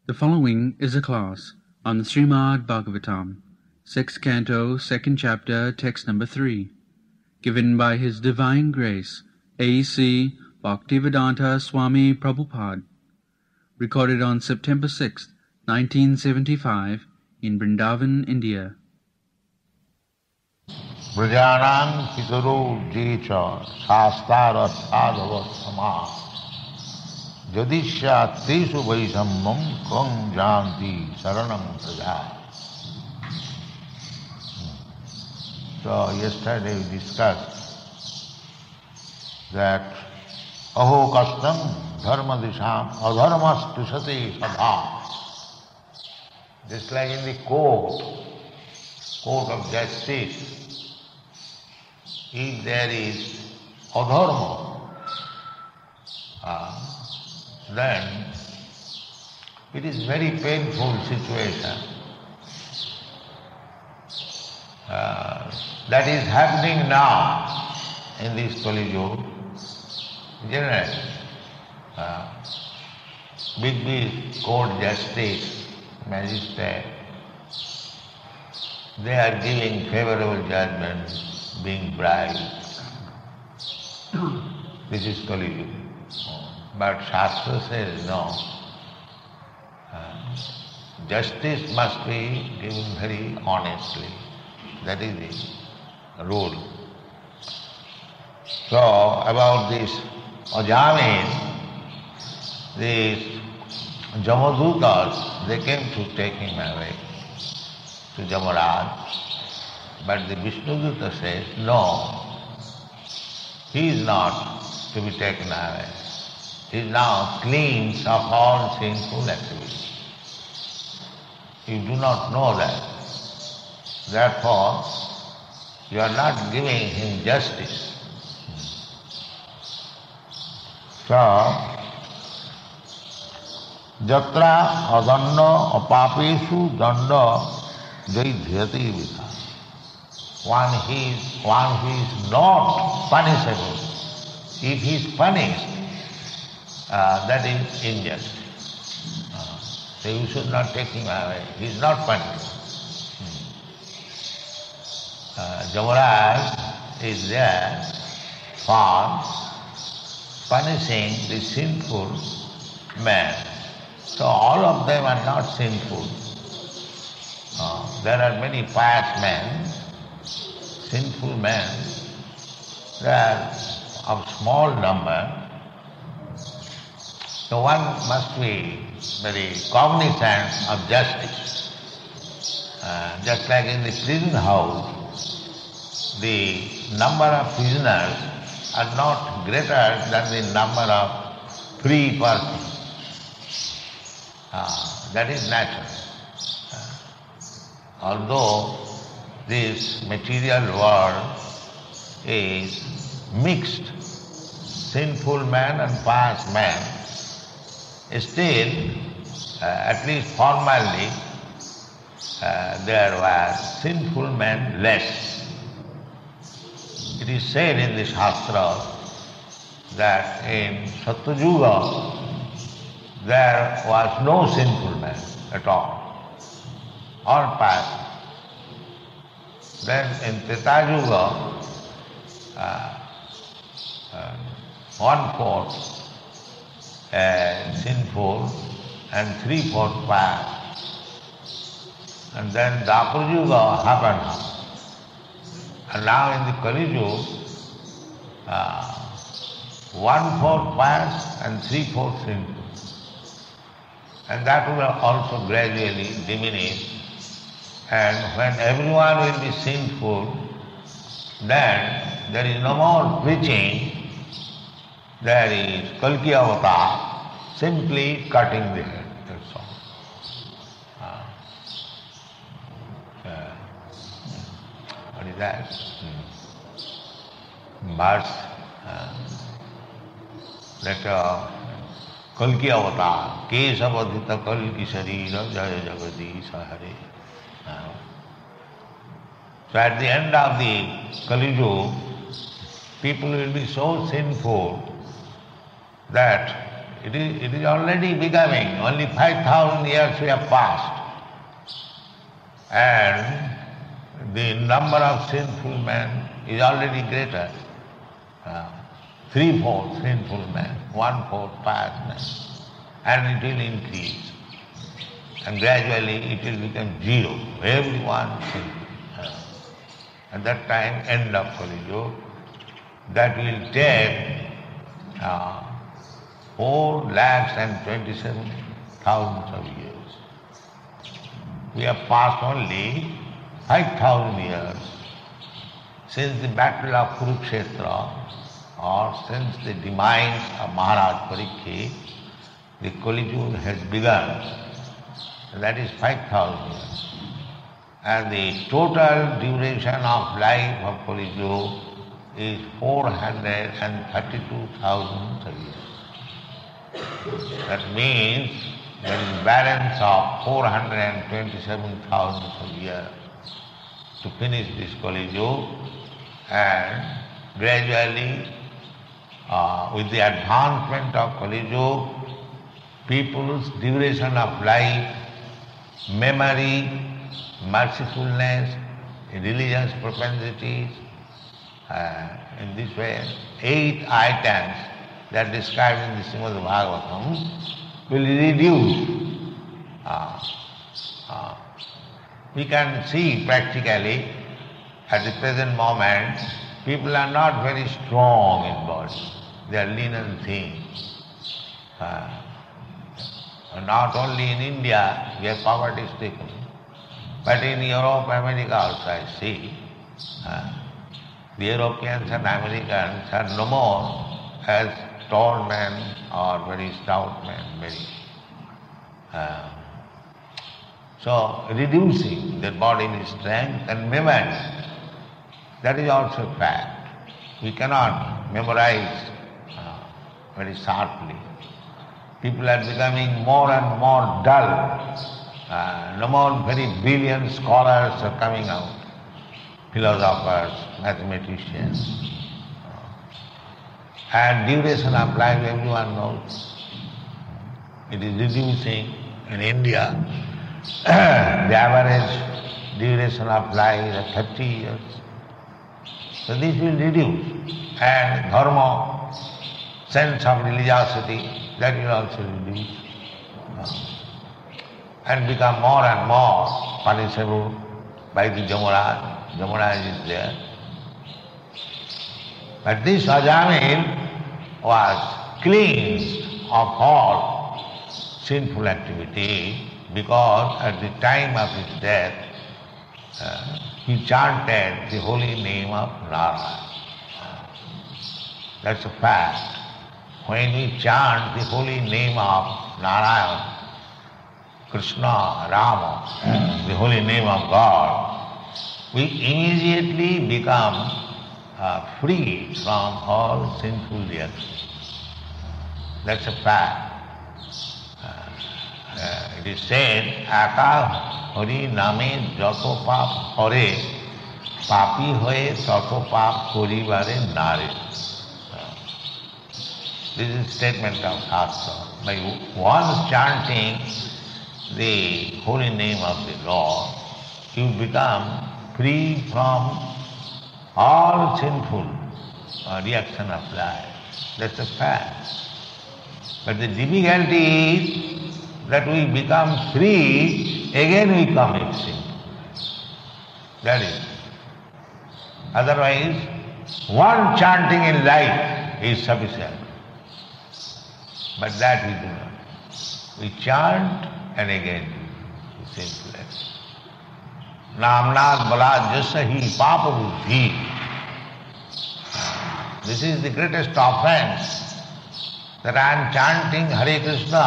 The following is a class on the Srimad Bhagavatam, 6th Canto, 2nd Chapter, Text number 3, given by His Divine Grace, A.C. Bhaktivedanta Swami Prabhupada, recorded on September 6, 1975, in Vrindavan, India. Brajanam pitaro jecha shastara sadhava sama jadisya tesu vaishammam kvam janti saranam praja. So yesterday we discussed that aho kastam dharma disham adharmas tushate sadha. Just like in the court of justice, if there is adharma, then it is very painful situation. That is happening now in this Kali Yuga. Generally, big court justice, magistrate, they are giving favorable judgment, being bribed. This is Kali Yuga. But Shastra says no. Justice must be given very honestly. That is the rule. So about this Ajamin, these Jamadutas, they came to take him away to Jamaraj. But the Vishnuduta says, no, he is not to be taken away. He is now clean of all sinful activities. You do not know that. Therefore, you are not giving him justice. So, jatra adanna apapeshu danda jaidhyati vitha. One who is not punishable, if he is punished, that is injustice. So you should not take him away. He is not punished. Jamaraj is there for punishing the sinful man. So all of them are not sinful. There are many pious men, sinful men. They are of small number. So one must be very cognizant of justice. Just like in the prison house, the number of prisoners are not greater than the number of free persons. That is natural. Although this material world is mixed, sinful man and pious man, still, at least formally, there were sinful men less. It is said in the Shastra that in Satyuga there was no sinful man at all pious. Then in Treta Yuga, 1/4 sinful and 3/4 pious. And then Dwapar Yuga happened. And now in the Kali Yuga, 1/4 pious and 3/4 sinful. And that will also gradually diminish. And when everyone will be sinful, then there is no more preaching. There is Kalki Avatar, simply cutting the head, that's all. What is that? Verse, that Kalki Avatar, Kesavadhita Kalki Sarira Jaya Jagadisha Hare. So at the end of the Kali Yuga, people will be so sinful that It is already becoming. Only 5,000 years we have passed. And the number of sinful men is already greater. 3/4 sinful men, 1/4 pious men. And it will increase. And gradually it will become zero. Everyone sinful. At that time, end of Kali Yuga, that will take 4,27,000 of years. We have passed only 5,000 years since the battle of Kurukshetra, or since the demise of Maharaj Parikshit. The Kali Yuga has begun. That is 5,000 years. And the total duration of life of Kali Yuga is 432,000 years. That means there is balance of 427,000 years to finish this Kali Yuga, and gradually with the advancement of Kali Yuga, people's duration of life, memory, mercifulness, religious propensities, in this way, 8 items that are described in the Srimad Bhagavatam will reduce. We can see practically at the present moment, people are not very strong in body. They are lean and thin. Not only in India, where poverty is stricken, but in Europe, America also I see. The Europeans and Americans are no more as tall men or very stout men, so reducing their bodily strength and memory. That is also a fact. We cannot memorize very sharply. People are becoming more and more dull. No more very brilliant scholars are coming out, philosophers, mathematicians. And duration of life, everyone knows. It is reducing in India. The average duration of life is 30 years. So this will reduce. And dharma, sense of religiosity, that will also reduce. And become more and more punishable by the Jamaraj. Jamaraj is there. But this Ajamil was cleansed of all sinful activity, because at the time of his death, he chanted the holy name of Narayana. That's a fact. When we chant the holy name of Narayana, Krishna, Rama, the holy name of God, we immediately become free from all sinful reactions. That's a fact. It is said, Aka Hari Name Jato Pap Hare, Papi Hoye Tato Pap Koribare Nare. This is a statement of Shastra. By once chanting the holy name of the Lord, you become free from all sinful reaction of life. That's a fact. But the difficulty is that we become free, again we commit sin. That is. Otherwise, one chanting in life is sufficient. But that we do not. We chant and again do sinful action. Namnad balad jasahi papa buddhi. This is the greatest offense, that I am chanting Hare Krishna,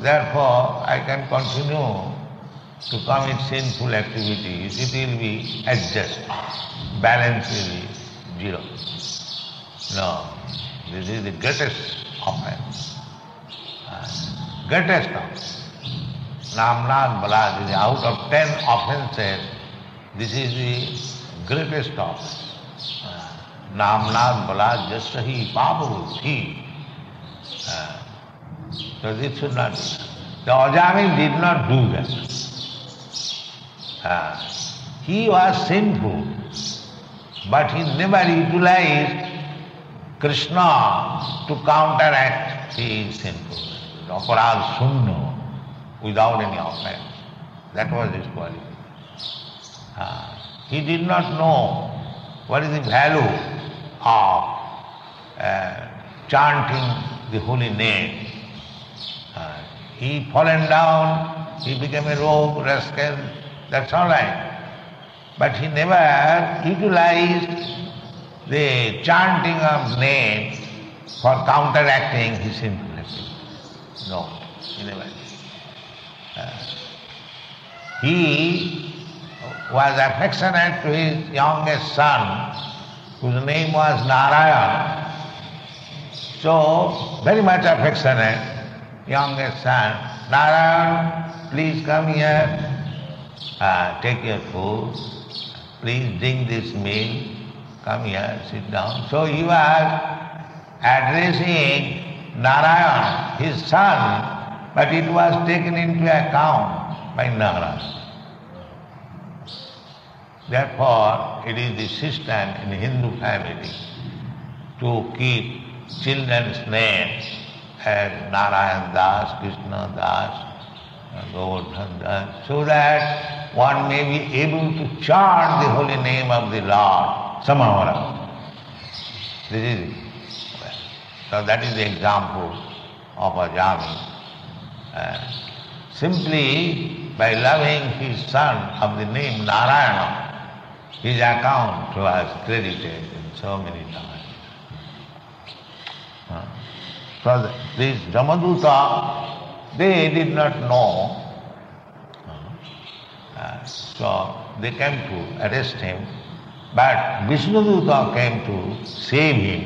therefore I can continue to commit sinful activities. It will be adjusted. Balance will be zero. No, this is the greatest offense. Greatest offense. Namnad balad is out of 10 offenses, this is the greatest offense. Namnad balad jasahi papa buddhi. So this should not be. The Ajami did not do that. He was sinful, but he never utilized Krishna to counteract his sinfulness. Aparad sunno, without any offense. That was his quality. He did not know what is the value of chanting the holy name. He fallen down, he became a rogue, rascal, that's all right. But he never utilized the chanting of name for counteracting his sinfulness. No, he never did. He was affectionate to his youngest son, whose name was Narayan. So, very much affectionate, youngest son, Narayan, please come here, take your food, please drink this milk, come here, sit down. So he was addressing Narayan, his son, but it was taken into account by Narayan. Therefore, it is the system in Hindu family to keep children's names as Narayan Das, Krishna Das, Govardhan Das, so that one may be able to chant the holy name of the Lord somehow or other. This is it. So that is the example of Ajami. Simply by loving his son of the name Narayana, his account was credited in so many times. So these Jamaduta, they did not know. So they came to arrest him, but Vishnuduta came to save him.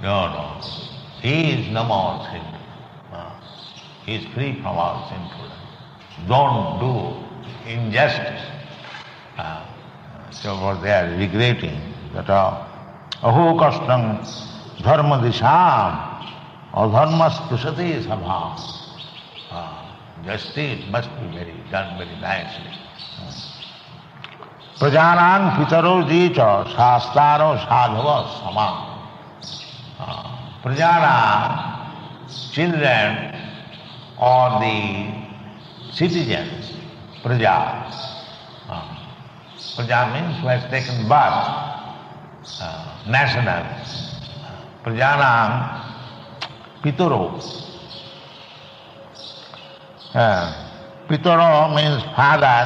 No, he is no more sinful. He is free from all sinfulness. Don't do injustice. So what they are regretting that aho kastam dharma disham adharma sprushati sabha. Justice must be done very nicely. Prajanam pitaro jicha shastaro sadhava sama. Prajanam, children or the citizens, praja. Praja means who has taken birth, national. Prajanam pitaro. Pitaro means father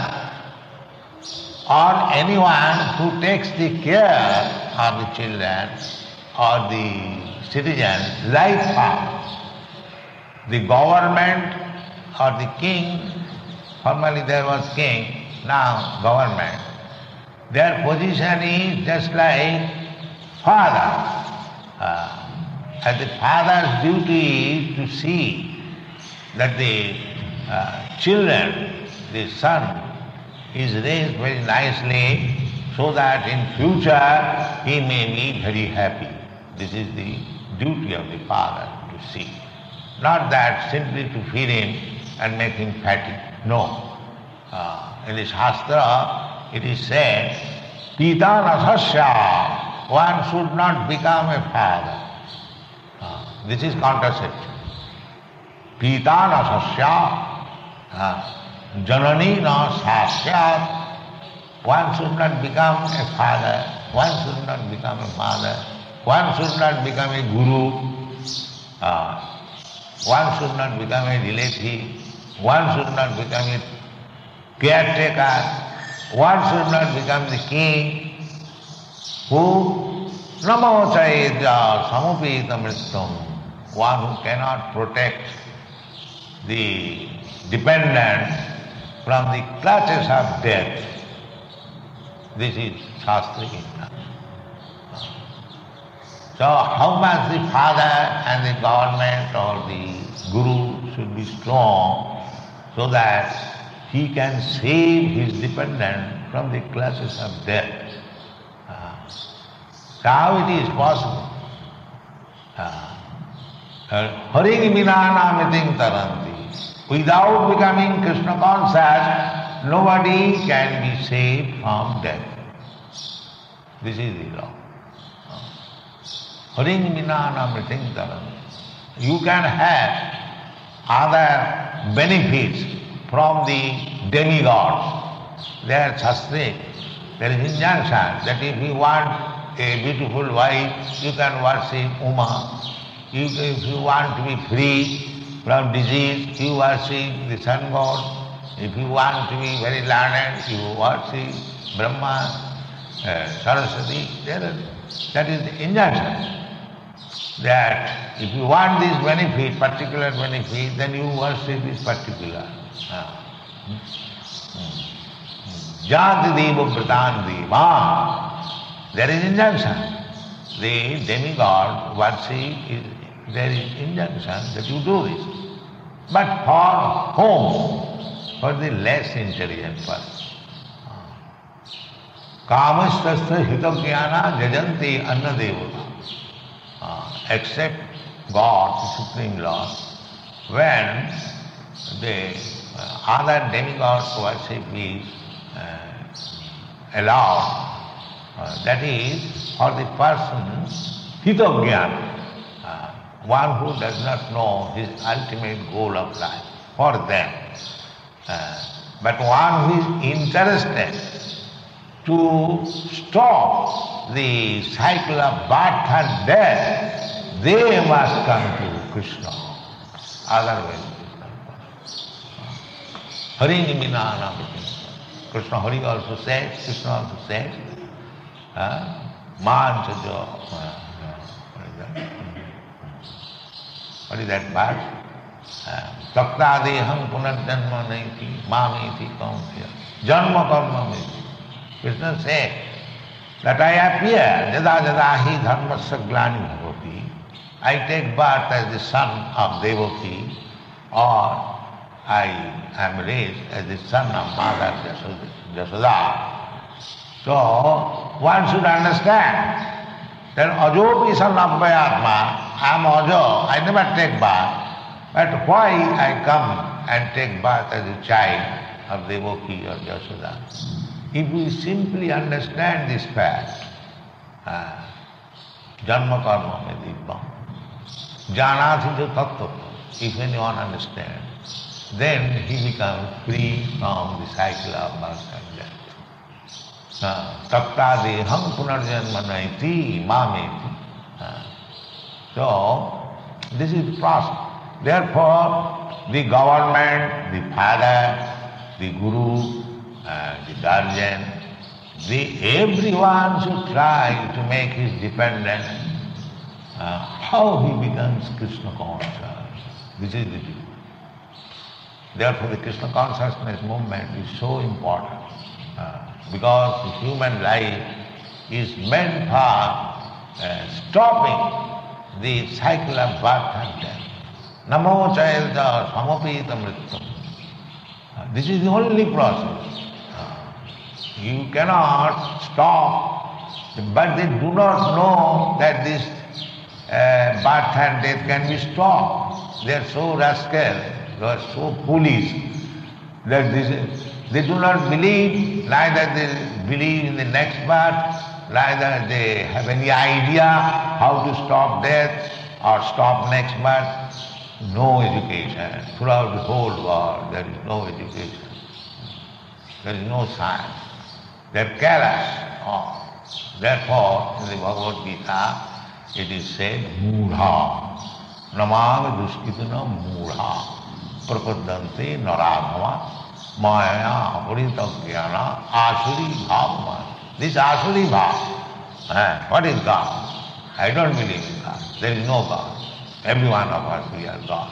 or anyone who takes the care of the children or the citizens like father. The government or the king, formerly there was king, now government, their position is just like father. And the father's duty is to see that the children, the son, is raised very nicely so that in future he may be very happy. This is the duty of the father to see. Not that simply to feed him and make him fatty. No. In the Shastra it is said, Pita nasasya, one should not become a father. This is contraception. Pita nasasya, janani na sasyat, one should not become a father, one should not become a mother, one should not become a guru, one should not become a relative, one should not become a caretaker, one should not become the king, who namo chaidya samupita mritam, one who cannot protect the dependent from the clutches of death. This is Shastric. So how much the father and the government or the guru should be strong so that he can save his dependent from the clutches of death. So how it is possible? Haring vinanamiting taranti. Without becoming Krishna conscious, nobody can be saved from death. This is the law. Haring vinanamiting taranti. You can have other benefits from the demigods. They are shastric. There is injunction that if you want a beautiful wife, you can worship Uma. If you want to be free from disease, you worship the sun god. If you want to be very learned, you worship Brahma, Saraswati. That is the injunction. That if you want this benefit, particular benefit, then you worship this particular. Jati deva vratan deva. There is injunction. The demigod worship, there is injunction that you do this. But for whom? For the less intelligent person. Kamastastra hitagyana jajanti anna devata. Except God, the Supreme Lord, when the other demigods worship is allowed, that is for the person hitogyan, one who does not know his ultimate goal of life, for them. But one who is interested to stop the cycle of birth and death, they must come to Krishna. Otherwise, Hari Niminana. Krishna Hari also said, Krishna also said, Man Sajo. What is that verse? Takta deham punarjanma naiti, mamiti kauntiya, janma karma miti. Krishna said that I appear, jada jada hi dharmasya glani bhavati. I take birth as the son of Devaki, or I am raised as the son of Mother Jasoda. So one should understand that ajopi sanabhyatma, I am ajo, I never take birth, but why I come and take birth as a child of Devaki or Jasoda? If we simply understand this fact, janma karma me dibbam, janati tattva, if anyone understands, then he becomes free from the cycle of birth and death. Takta deham punarjanma naiti mameti. So, this is the process. Therefore, the government, the father, the guru, the guardian, everyone should try to make his dependent how he becomes Krishna conscious. This is the duty. Therefore, the Krishna consciousness movement is so important because the human life is meant for stopping the cycle of birth and death. Namo chayalja samapita mrityam. This is the only process. You cannot stop, but they do not know that this birth and death can be stopped. They are so rascal, they are so foolish that they do not believe, neither they believe in the next birth, neither they have any idea how to stop death or stop next birth. No education. Throughout the whole world there is no education. There is no science. They are careless. Therefore, in the Bhagavad Gita, it is said, Mudha. Namang duskitana Mudha. Prapadante naradhava. Maya apuritagyana asuri bhavama. This asuri bhav. What is God? I don't believe in God. There is no God. Every one of us, we are God.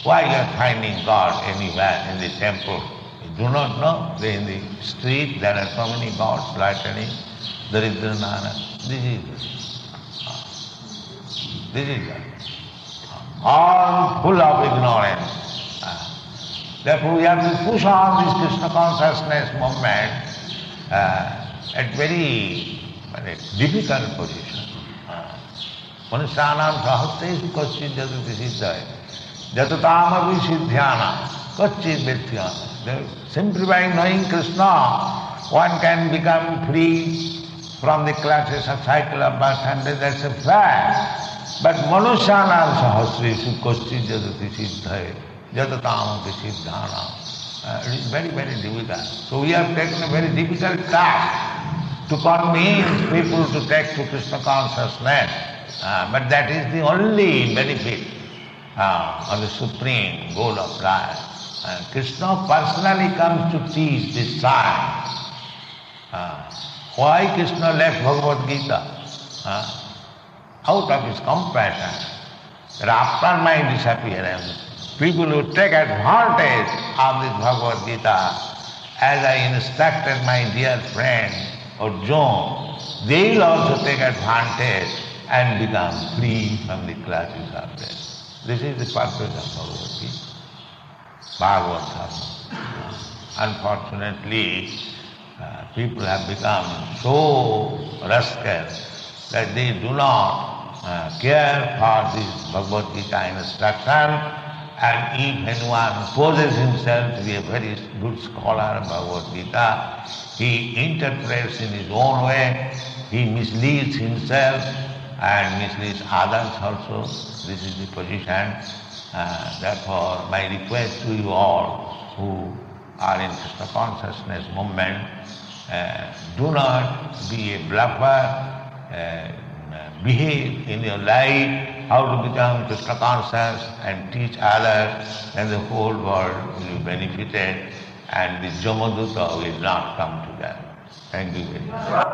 Why you are finding God anywhere in the temple? You do not know. In the street there are so many gods loitering. Daridranana. This is God. All full of ignorance. Therefore we have to push on this Krishna consciousness movement at very difficult position. Manusyanam sahasresu kaschit jatati siddhaya. Jatatamavi siddhyana kaschit vedhyana. Simply by knowing Krishna, one can become free from the clutches of cycle of birth and death, that's a fact. But manusyanam sahasresu kaschit jatati siddhaya. Jatatamavi siddhyana. It is very, very difficult. So we have taken a very difficult task to convince people to take to Krishna consciousness. But that is the only benefit of the supreme goal of life. Krishna personally comes to teach this science. Why Krishna left Bhagavad Gita? Out of his compassion, that after my disappearance, people who take advantage of this Bhagavad Gita, as I instructed my dear friend Arjuna, they will also take advantage and become free from the clutches of death. This is the purpose of Bhagavad Gita, Bhagavad Dharma. Unfortunately, people have become so rascal that they do not care for this Bhagavad Gita instruction. And if anyone poses himself to be a very good scholar of Bhagavad Gita, he interprets in his own way, he misleads himself and misleads others also. This is the position. Therefore, my request to you all who are in Krishna consciousness movement, do not be a bluffer, behave in your life how to become Krishna conscious and teach others, then the whole world will be benefited and the Jamaduta will not come to them. Thank you very much.